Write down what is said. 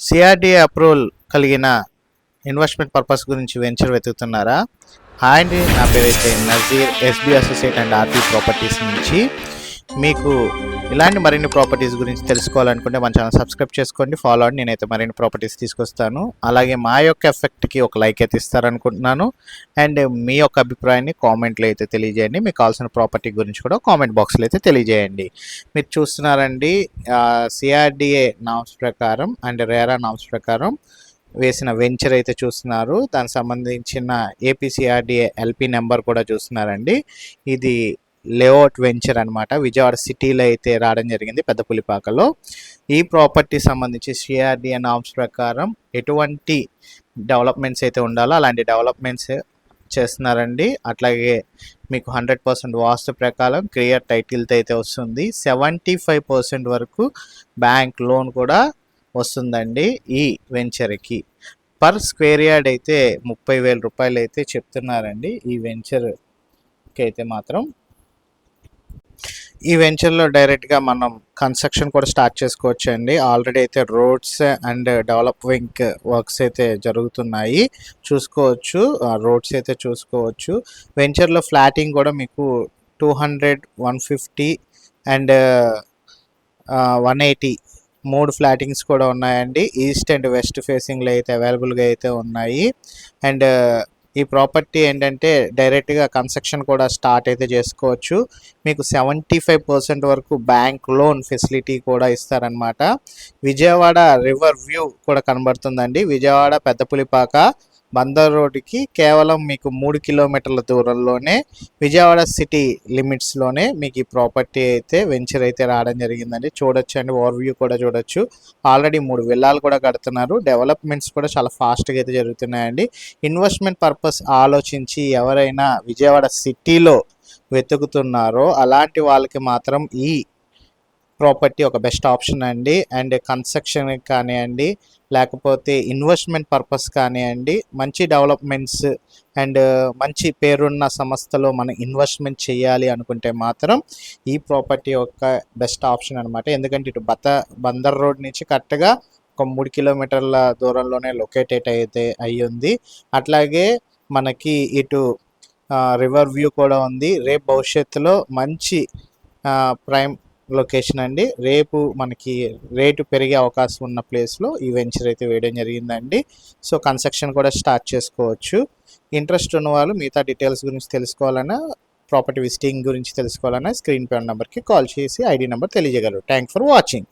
CRDA approval కలిగిన investment purpose గురించి venture వెతుకుతున్నారా? హాయ్ అండి, నా పేరైతే Nazeer, SB associate and RP properties నుంచి. మీకు ఇలాంటి మరిన్ని ప్రాపర్టీస్ గురించి తెలుసుకోవాలనుకుంటే మన ఛానల్ సబ్స్క్రైబ్ చేసుకోండి, ఫాలో అవ్వండి. నేనైతే మరిన్ని ప్రాపర్టీస్ తీసుకొస్తాను. అలాగే మా యొక్క ఎఫెక్ట్కి ఒక లైక్ అయితే ఇస్తారనుకుంటున్నాను. అండ్ మీ యొక్క అభిప్రాయాన్ని కామెంట్లో అయితే తెలియజేయండి. మీకు కావాల్సిన ప్రాపర్టీ గురించి కూడా కామెంట్ బాక్స్లో అయితే తెలియజేయండి. మీరు చూస్తున్నారండి, సిఆర్డిఏ నామ్స్ ప్రకారం అండ్ రేరా నామ్స్ ప్రకారం వేసిన వెంచర్ అయితే చూస్తున్నారు. దానికి సంబంధించిన ఏపీసీఆర్డిఏ ఎల్పి నెంబర్ కూడా చూస్తున్నారండి. ఇది లేఅవుట్ వెంచర్ అనమాట. విజయవాడ సిటీలో అయితే రావడం జరిగింది, పెద్దపులిపాకలో. ఈ ప్రాపర్టీ సంబంధించి సిఆర్డిఏ నామ్స్ ప్రకారం ఎటువంటి డెవలప్మెంట్స్ అయితే ఉండాలో అలాంటి డెవలప్మెంట్స్ చేస్తున్నారండి. అట్లాగే మీకు 100% వాస్తు ప్రకారం క్లియర్ టైటిల్తో అయితే వస్తుంది. 75% వరకు బ్యాంక్ లోన్ కూడా వస్తుందండి ఈ వెంచర్కి. పర్ స్క్వేర్ యార్డ్ అయితే 30,000 రూపాయలు అయితే చెప్తున్నారండి ఈ వెంచర్కి అయితే మాత్రం. ఈ వెంచర్లో డైరెక్ట్గా మనం కన్స్ట్రక్షన్ కూడా స్టార్ట్ చేసుకోవచ్చు అండి. ఆల్రెడీ అయితే రోడ్స్ అండ్ డెవలపింగ్ వర్క్స్ అయితే జరుగుతున్నాయి, చూసుకోవచ్చు. రోడ్స్ అయితే చూసుకోవచ్చు. వెంచర్లో ఫ్లాటింగ్ కూడా మీకు 200, 150 అండ్ 180 3 ఫ్లాటింగ్స్ కూడా ఉన్నాయండి. ఈస్ట్ అండ్ వెస్ట్ ఫేసింగ్లో అయితే అవైలబుల్గా అయితే ఉన్నాయి. అండ్ ఈ ప్రాపర్టీ ఏంటంటే డైరెక్ట్గా కన్స్ట్రక్షన్ కూడా స్టార్ట్ అయితే చేసుకోవచ్చు. మీకు 75% వరకు బ్యాంక్ లోన్ ఫెసిలిటీ కూడా ఇస్తారనమాట. విజయవాడ రివర్ వ్యూ కూడా కనబడుతుందండి. విజయవాడ పెద్దపులిపాక బందర్ రోడ్డుకి కేవలం మీకు 3 కిలోమీటర్ల దూరంలోనే, విజయవాడ సిటీ లిమిట్స్లోనే మీకు ఈ ప్రాపర్టీ అయితే వెంచర్ అయితే రావడం జరిగిందండి. చూడొచ్చు అండి, ఓవర్ వ్యూ కూడా చూడొచ్చు. ఆల్రెడీ 3 విల్లాలు కూడా కడుతున్నారు. డెవలప్మెంట్స్ కూడా చాలా ఫాస్ట్గా అయితే జరుగుతున్నాయండి. ఇన్వెస్ట్మెంట్ పర్పస్ ఆలోచించి ఎవరైనా విజయవాడ సిటీలో వెతుకుతున్నారో అలాంటి వాళ్ళకి మాత్రం ఈ ప్రాపర్టీ ఒక బెస్ట్ ఆప్షన్ అండి. అండ్ కన్స్ట్రక్షన్ కానివ్వండి, లేకపోతే ఇన్వెస్ట్మెంట్ పర్పస్ కానివ్వండి, మంచి డెవలప్మెంట్స్ అండ్ మంచి పేరున్న సంస్థలో మనం ఇన్వెస్ట్మెంట్ చేయాలి అనుకుంటే మాత్రం ఈ ప్రాపర్టీ ఒక బెస్ట్ ఆప్షన్ అనమాట. ఎందుకంటే ఇటు బందర్ రోడ్ నుంచి కరెక్ట్గా ఒక 3 కిలోమీటర్ల దూరంలోనే లొకేటెడ్ అయితే అయ్యింది. అట్లాగే మనకి ఇటు రివర్ వ్యూ కూడా ఉంది. రేపు భవిష్యత్తులో మంచి ప్రైమ్ లొకేషన్ అండి. రేపు మనకి రేటు పెరిగే అవకాశం ఉన్న ప్లేస్లో ఈ వెంచర్ అయితే వేయడం జరిగిందండి. సో కన్స్ట్రక్షన్ కూడా స్టార్ట్ చేసుకోవచ్చు. ఇంట్రెస్ట్ ఉన్న వాళ్ళు మిగతా డీటెయిల్స్ గురించి తెలుసుకోవాలన్నా, ప్రాపర్టీ విజిటింగ్ గురించి తెలుసుకోవాలన్నా స్క్రీన్ పై నెంబర్కి కాల్ చేసి ఐడి నెంబర్ తెలియజేయగలరు. Thank for watching.